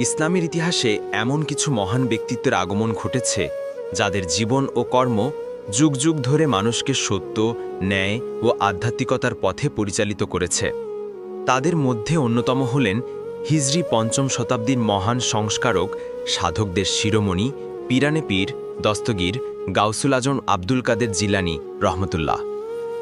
ইসলামের ইতিহাসে এমন কিছু মহান ব্যক্তিত্বের আগমন ঘটেছে যাদের জীবন ও কর্ম যুগ যুগ ধরে মানুষকে সত্য, ন্যায় ও আধ্যাত্মিকতার পথে পরিচালিত করেছে। তাদের মধ্যে অন্যতম হলেন হিজরি ৫ম শতাব্দীর মহান সংস্কারক, সাধকদের শিরোমণি পীরানে পীর দস্তগীর গাউসুল আজম আব্দুল কাদের জিলানী রহমতুল্লাহ।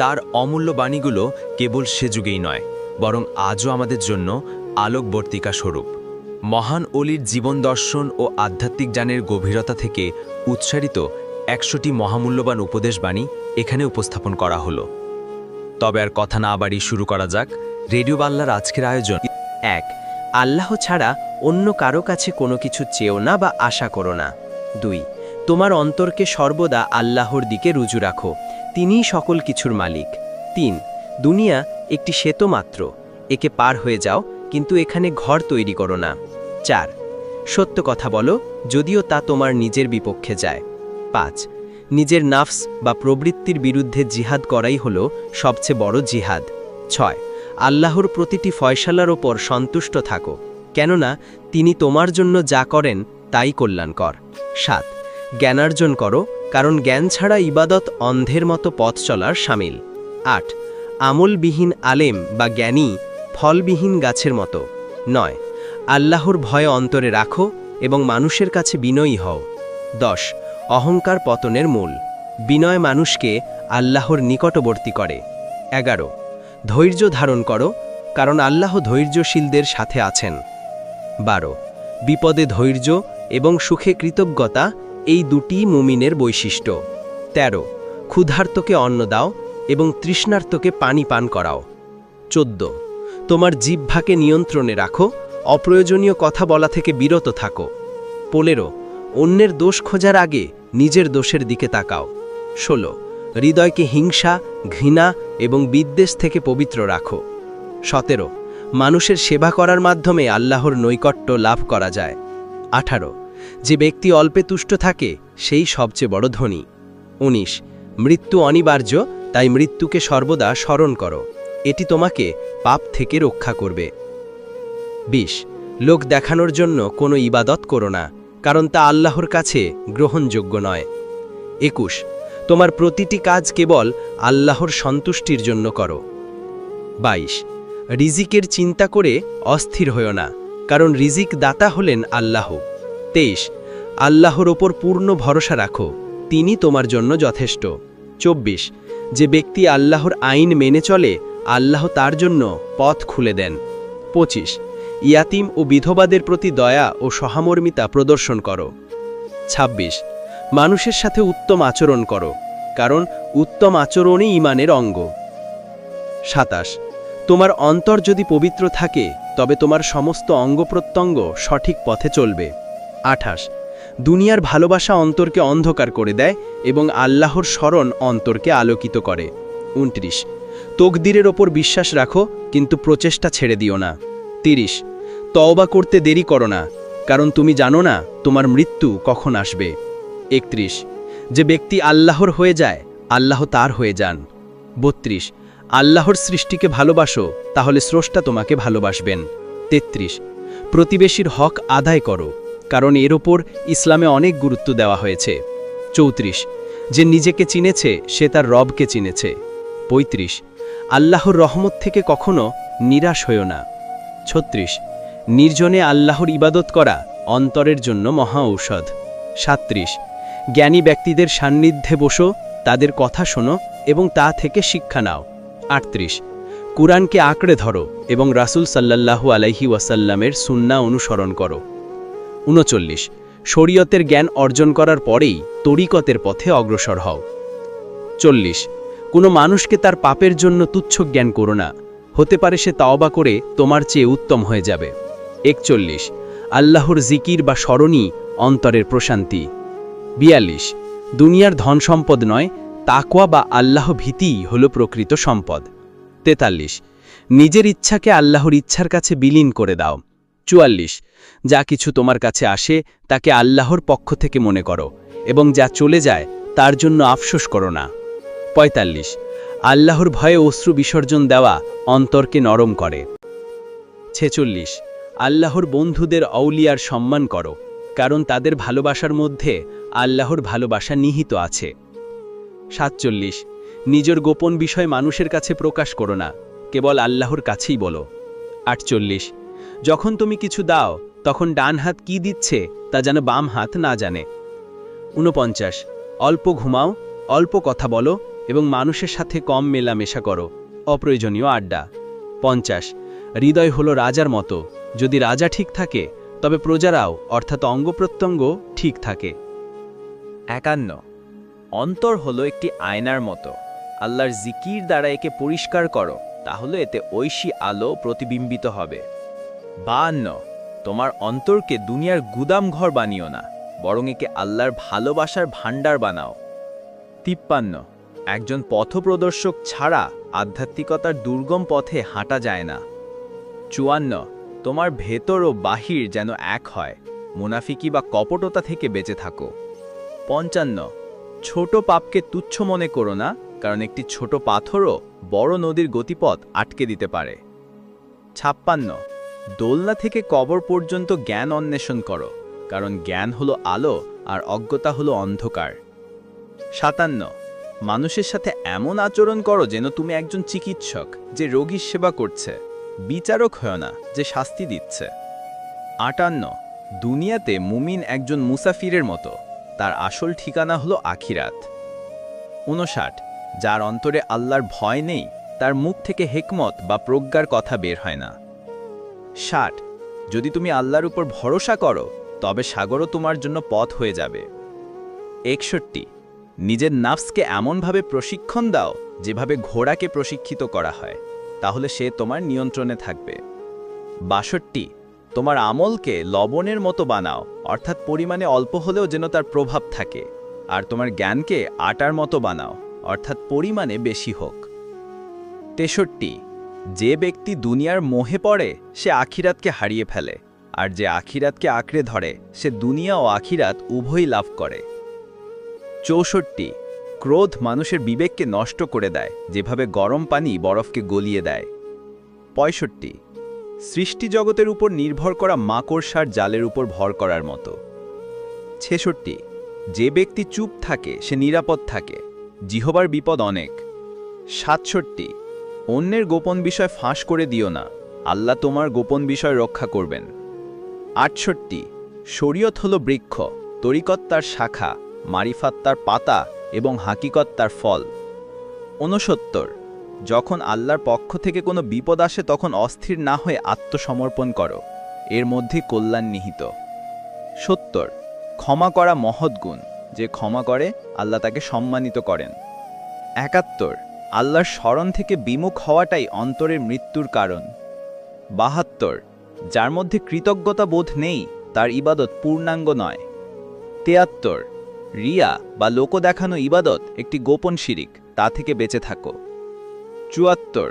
তার অমূল্য বাণীগুলো কেবল সে যুগেই নয়, বরং আজও আমাদের জন্য আলোকবর্তিকা স্বরূপ। মহান অলির জীবন দর্শন ও আধ্যাত্মিক জ্ঞানের গভীরতা থেকে উৎসারিত ১০০টি মহামূল্যবান উপদেশবাণী এখানে উপস্থাপন করা হলো। তবে আর কথা না বাড়িয়ে শুরু করা যাক রেডিও বাংলার আজকের আয়োজন। ১. আল্লাহ ছাড়া অন্য কারো কাছে কোনো কিছু চেও না বা আশা করো না। ২. তোমার অন্তরকে সর্বদা আল্লাহর দিকে রুজু রাখো, তিনিই সকল কিছুর মালিক। ৩. দুনিয়া একটি সেতু মাত্র, একে পার হয়ে যাও, কিন্তু এখানে ঘর তৈরি করো না। ৪. সত্য কথা বলো, যদিও তা তোমার নিজের বিপক্ষে যায়। ৫. নিজের নাফস বা প্রবৃত্তির বিরুদ্ধে জিহাদ করাই হলো সবচেয়ে বড় জিহাদ। ৬. আল্লাহর প্রতিটি ফয়সালার ওপর সন্তুষ্ট থাকো, কেননা তিনি তোমার জন্য যা করেন তাই কল্যাণকর। ৭. জ্ঞানার্জন করো, কারণ জ্ঞান ছাড়া ইবাদত অন্ধের মতো পথ চলার শামিল। ৮. আমলবিহীন আলেম বা জ্ঞানী ফলবিহীন গাছের মতো। ৯. আল্লাহর ভয় অন্তরে রাখো এবং মানুষের কাছে বিনয়ী হও। ১০. অহংকার পতনের মূল, বিনয় মানুষকে আল্লাহর নিকটবর্তী করে। ১১. ধৈর্য ধারণ করো, কারণ আল্লাহ ধৈর্যশীলদের সাথে আছেন। ১২. বিপদে ধৈর্য এবং সুখে কৃতজ্ঞতা, এই দুটি মুমিনের বৈশিষ্ট্য। ১৩. ক্ষুধার্তকে অন্ন দাও এবং তৃষ্ণার্তকে পানি পান করাও। ১৪. তোমার জিহ্বাকে নিয়ন্ত্রণে রাখো, অপ্রয়োজনীয় কথা বলা থেকে বিরত থাকো। ১৫. অন্যের দোষ খোঁজার আগে নিজের দোষের দিকে তাকাও। ১৬. হৃদয়কে হিংসা, ঘৃণা এবং বিদ্বেষ থেকে পবিত্র রাখো। ১৭. মানুষের সেবা করার মাধ্যমে আল্লাহর নৈকট্য লাভ করা যায়। ১৮. যে ব্যক্তি অল্পে তুষ্ট থাকে সেই সবচেয়ে বড় ধনী। ১৯. মৃত্যু অনিবার্য, তাই মৃত্যুকে সর্বদা স্মরণ করো, এটি তোমাকে পাপ থেকে রক্ষা করবে। ২০. লোক দেখানোর জন্য কোনো ইবাদত করো না, কারণ তা আল্লাহর কাছে গ্রহণযোগ্য নয়। ২১. তোমার প্রতিটি কাজ কেবল আল্লাহর সন্তুষ্টির জন্য করো। ২২. রিজিকের চিন্তা করে অস্থির হয়ো না, কারণ রিজিক দাতা হলেন আল্লাহ। ২৩. আল্লাহর ওপর পূর্ণ ভরসা রাখো, তিনি তোমার জন্য যথেষ্ট। ২৪. যে ব্যক্তি আল্লাহর আইন মেনে চলে, আল্লাহ তার জন্য পথ খুলে দেন। ২৫. ইয়াতিম ও বিধবাদের প্রতি দয়া ও সহমর্মিতা প্রদর্শন করো। ২৬. মানুষের সাথে উত্তম আচরণ করো, কারণ উত্তম আচরণই ঈমানের অঙ্গ। ২৭. তোমার অন্তর যদি পবিত্র থাকে, তবে তোমার সমস্ত অঙ্গপ্রত্যঙ্গ সঠিক পথে চলবে। ২৮. দুনিয়ার ভালোবাসা অন্তরকে অন্ধকার করে দেয় এবং আল্লাহর স্মরণ অন্তরকে আলোকিত করে। ২৯. তকদিরের ওপর বিশ্বাস রাখো, কিন্তু প্রচেষ্টা ছেড়ে দিও না। ৩০. তওবা করতে দেরি করো না, কারণ তুমি জানো না তোমার মৃত্যু কখন আসবে। ৩১. যে ব্যক্তি আল্লাহর হয়ে যায়, আল্লাহ তার হয়ে যান। ৩২. আল্লাহর সৃষ্টিকে ভালোবাসো, তাহলে স্রষ্টা তোমাকে ভালোবাসবেন। ৩৩. প্রতিবেশীর হক আদায় করো, কারণ এর ওপর ইসলামে অনেক গুরুত্ব দেওয়া হয়েছে। ৩৪. যে নিজেকে চিনেছে সে তার রবকে চিনেছে। ৩৫. আল্লাহর রহমত থেকে কখনো নিরাশ হয়ো না। ৩৬. নির্জনে আল্লাহর ইবাদত করা অন্তরের জন্য মহা ঔষধ। ৩৭. জ্ঞানী ব্যক্তিদের সান্নিধ্যে বসো, তাদের কথা শোনো এবং তা থেকে শিক্ষা নাও। ৩৮. কুরআনকে আঁকড়ে ধরো এবং রাসূল সাল্লাল্লাহু আলাইহি ওয়াসাল্লামের সুন্নাহ অনুসরণ করো। ৩৯. শরীয়তের জ্ঞান অর্জন করার পরেই তরিকতের পথে অগ্রসর হও। ৪০. কোনো মানুষকে তার পাপের জন্য তুচ্ছ জ্ঞান করো না, হতে পারে সে তাওবা করে তোমার চেয়ে উত্তম হয়ে যাবে। ৪১. আল্লাহর জিকির বা স্মরণই অন্তরের প্রশান্তি। ৪২. দুনিয়ার ধন সম্পদ নয়, তাকওয়া বা আল্লাহ ভীতিই হল প্রকৃত সম্পদ। ৪৩. নিজের ইচ্ছাকে আল্লাহর ইচ্ছার কাছে বিলীন করে দাও। ৪৪. যা কিছু তোমার কাছে আসে তাকে আল্লাহর পক্ষ থেকে মনে করো, এবং যা চলে যায় তার জন্য আফসোস করো না। ৪৫. আল্লাহর ভয়ে অশ্রু বিসর্জন দেওয়া অন্তরকে নরম করে। ৪৬. আল্লাহর বন্ধুদের আউলিয়ার সম্মান করো, কারণ তাদের ভালোবাসার মধ্যে আল্লাহর ভালোবাসা নিহিত আছে। 47 নিজের গোপন বিষয় মানুষের কাছে প্রকাশ করো না, কেবল আল্লাহর কাছেই বলো। 48 যখন তুমি কিছু দাও তখন ডান হাত কি দিচ্ছে তা যেন বাম হাত না জানে। 49 অল্প ঘুমাও, অল্প কথা বলো এবং মানুষের সাথে কম মেলামেশা করো, অপ্রয়োজনীয় আড্ডা। 50 হৃদয় হলো রাজার মতো, যদি রাজা ঠিক থাকে তবে প্রজারাও অর্থাৎ অঙ্গপ্রত্যঙ্গ ঠিক থাকে। 51 অন্তর হলো একটি আয়নার মতো, আল্লাহর জিকির দ্বারা একে পরিষ্কার করো, তাহলে এতে ঐশী আলো প্রতিবিম্বিত হবে। 52 তোমার অন্তরকে দুনিয়ার গুদাম ঘর বানিও না, বরং একে আল্লাহর ভালোবাসার ভাণ্ডার বানাও। 53 একজন পথপ্রদর্শক ছাড়া আধ্যাত্মিকতার দুর্গম পথে হাঁটা যায় না। 54 তোমার ভেতর ও বাহির যেন এক হয়, মুনাফিকি বা কপটতা থেকে বেঁচে থাকো। 55 ছোট পাপকে তুচ্ছ মনে করো না, কারণ একটি ছোট পাথরও বড় নদীর গতিপথ আটকে দিতে পারে। 56 দোলনা থেকে কবর পর্যন্ত জ্ঞান অন্বেষণ করো, কারণ জ্ঞান হলো আলো আর অজ্ঞতা হলো অন্ধকার। 57 মানুষের সাথে এমন আচরণ করো যেন তুমি একজন চিকিৎসক যে রোগীর সেবা করছে, বিচারক হয় না যে শাস্তি দিচ্ছে। 58 দুনিয়াতে মুমিন একজন মুসাফিরের মতো, তার আসল ঠিকানা হলো আখিরাত। 59 যার অন্তরে আল্লাহর ভয় নেই, তার মুখ থেকে হিকমত বা প্রজ্ঞার কথা বের হয় না। 60 যদি তুমি আল্লাহর উপর ভরসা করো তবে সাগরও তোমার জন্য পথ হয়ে যাবে। 61 নিজের নাফসকে এমনভাবে প্রশিক্ষণ দাও যেভাবে ঘোড়াকে প্রশিক্ষিত করা হয়, তাহলে সে তোমার নিয়ন্ত্রণে থাকবে। 62 তোমার আমলকে লবণের মতো বানাও, অর্থাৎ পরিমাণে অল্প হলেও যেন তার প্রভাব থাকে, আর তোমার জ্ঞানকে আটার মতো বানাও, অর্থাৎ পরিমাণে বেশি হোক। 63 যে ব্যক্তি দুনিয়ার মোহে পড়ে সে আখিরাতকে হারিয়ে ফেলে, আর যে আখিরাতকে আঁকড়ে ধরে সে দুনিয়া ও আখিরাত উভয়ই লাভ করে। 64 ক্রোধ মানুষের বিবেককে নষ্ট করে দেয়, যেভাবে গরম পানি বরফকে গলিয়ে দেয়। 65 সৃষ্টি জগতের উপর নির্ভর করা মাকড়সার জালের উপর ভর করার মতো। 66 যে ব্যক্তি চুপ থাকে সে নিরাপদ থাকে, জিহবার বিপদ অনেক। 67 অন্যের গোপন বিষয় ফাঁস করে দিও না, আল্লাহ তোমার গোপন বিষয় রক্ষা করবেন। 68 শরীয়ত হলো বৃক্ষ, তরিকত তার শাখা, মারিফাত তার পাতা এবং হাকিকত তার ফল। 69 যখন আল্লাহর পক্ষ থেকে কোনো বিপদ আসে তখন অস্থির না হয়ে আত্মসমর্পণ করো, এর মধ্যে কল্যাণ নিহিত। 70 ক্ষমা করা মহৎ গুণ, যে ক্ষমা করে আল্লাহ তাকে সম্মানিত করেন। 71 আল্লাহর স্মরণ থেকে বিমুখ হওয়াটাই অন্তরের মৃত্যুর কারণ। 72 যার মধ্যে কৃতজ্ঞতা বোধ নেই তার ইবাদত পূর্ণাঙ্গ নয়। 73 রিয়া বা লোক দেখানো ইবাদত একটি গোপন শিরিক, তা থেকে বেঁচে থাকো। 74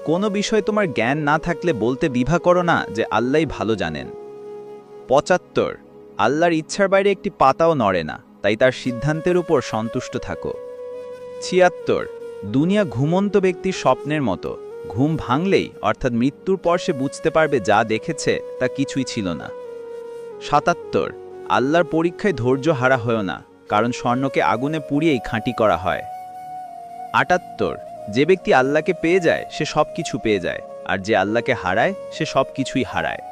কোনো বিষয় তোমার জ্ঞান না থাকলে বলতে দ্বিধা করো না যে আল্লাহই ভালো জানেন। 75 আল্লাহর ইচ্ছার বাইরে একটি পাতাও নড়ে না, তাই তার সিদ্ধান্তের উপর সন্তুষ্ট থাকো। 76 দুনিয়া ঘুমন্ত ব্যক্তির স্বপ্নের মতো, ঘুম ভাঙলেই অর্থাৎ মৃত্যুর পর সে বুঝতে পারবে যা দেখেছে তা কিছুই ছিল না। 77 আল্লাহর পরীক্ষায় ধৈর্য হারা হয় না, কারণ স্বর্ণকে আগুনে পুড়িয়েই খাঁটি করা হয়। 78 যে ব্যক্তি আল্লাহকে পেয়ে যায় সে সব কিছু পেয়ে যায়, আর যে আল্লাহকে হারায় সে সব কিছুই হারায়।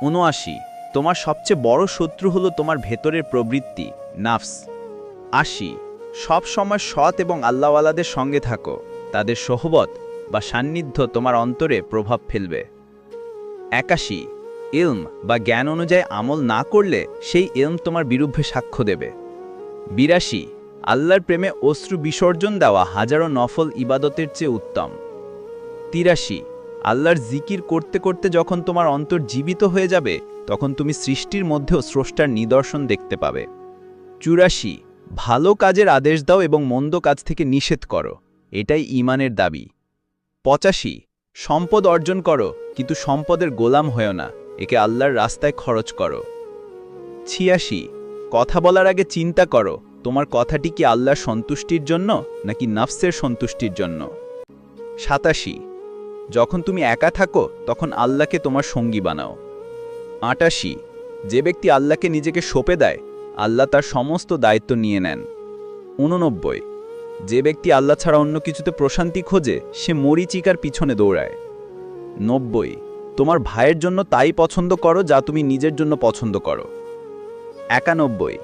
79 তোমার সবচেয়ে বড় শত্রু হলো তোমার ভেতরের প্রবৃত্তি, নাফস। 80 সব সময় সৎ এবং আল্লাহওয়ালাদের সঙ্গে থাকো, তাদের সোহবত বা সান্নিধ্য তোমার অন্তরে প্রভাব ফেলবে। 81 ইলম বা জ্ঞান অনুযায়ী আমল না করলে সেই ইলম তোমার বিরুদ্ধে সাক্ষ্য দেবে। 82 আল্লাহর প্রেমে অশ্রু বিসর্জন দেওয়া হাজারো নফল ইবাদতের চেয়ে উত্তম। 83 আল্লাহর জিকির করতে করতে যখন তোমার অন্তর জীবিত হয়ে যাবে তখন তুমি সৃষ্টির মধ্যেও স্রষ্টার নিদর্শন দেখতে পাবে। 84 ভালো কাজের আদেশ দাও এবং মন্দ কাজ থেকে নিষেধ করো, এটাই ঈমানের দাবি। 85 সম্পদ অর্জন করো কিন্তু সম্পদের গোলাম হয়েও না, একে আল্লাহর রাস্তায় খরচ করো। 86 কথা বলার আগে চিন্তা করো তোমার কথাটি কি আল্লাহর সন্তুষ্টির জন্য নাকি নাফসের সন্তুষ্টির জন্য। 87 যখন তুমি একা থাকো তখন আল্লাহকে তোমার সঙ্গী বানাও, ৮৮ যে ব্যক্তি আল্লাহকে নিজেকে সঁপে দেয় আল্লাহ তার সমস্ত দায়িত্ব নিয়ে নেন। ৮৯ যে ব্যক্তি আল্লাহ ছাড়া অন্য কিছুতে প্রশান্তি খোঁজে সে মরীচিকার পিছনে দৌড়ায়। ৯০ তোমার ভাইয়ের জন্য তাই পছন্দ করো যা তুমি নিজের জন্য পছন্দ করো। ৯১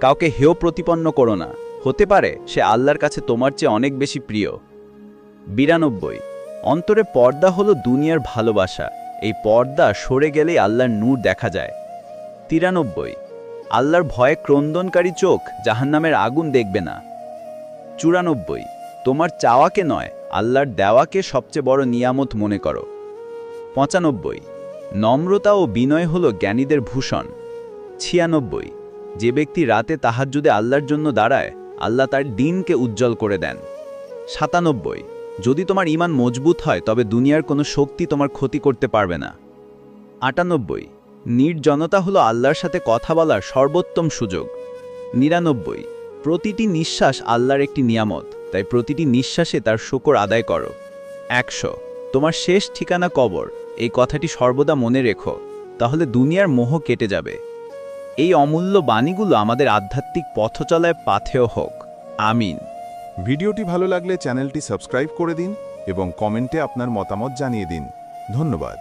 কাউকে হেয় প্রতিপন্ন করো না, হতে পারে সে আল্লাহর কাছে তোমার চেয়ে অনেক বেশি প্রিয়। ৯২ অন্তরে পর্দা হলো দুনিয়ার ভালোবাসা, এই পর্দা সরে গেলেই আল্লাহর নূর দেখা যায়। ৯৩ আল্লাহর ভয়ে ক্রন্দনকারী চোখ জাহান্নামের আগুন দেখবে না। ৯৪ তোমার চাওয়াকে নয় আল্লাহর দেওয়াকে সবচেয়ে বড় নিয়ামত মনে করো। ৯৫ নম্রতা ও বিনয় হলো জ্ঞানীদের ভূষণ। ৯৬ যে ব্যক্তি রাতে তাহাজ্জুদে আল্লাহর জন্য দাঁড়ায় আল্লাহ তার দিনকে উজ্জ্বল করে দেন। ৯৭ যদি তোমার ঈমান মজবুত হয় তবে দুনিয়ার কোনো শক্তি তোমার ক্ষতি করতে পারবে না। ৯৮ নির্জনতা হলো আল্লাহর সাথে কথা বলার সর্বোত্তম সুযোগ। ৯৯ প্রতিটি নিঃশ্বাস আল্লাহর একটি নিয়ামত, তাই প্রতিটি নিঃশ্বাসে তার শুকর আদায় করো। ১০০ তোমার শেষ ঠিকানা কবর, এই কথাটি সর্বদা মনে রেখো, তাহলে দুনিয়ার মোহ কেটে যাবে। এই অমূল্য বাণীগুলো আমাদের আধ্যাত্মিক পথচলায় পাথেয় হোক। আমিন। ভিডিওটি ভালো লাগলে চ্যানেলটি সাবস্ক্রাইব করে দিন এবং কমেন্টে আপনার মতামত জানিয়ে দিন। ধন্যবাদ।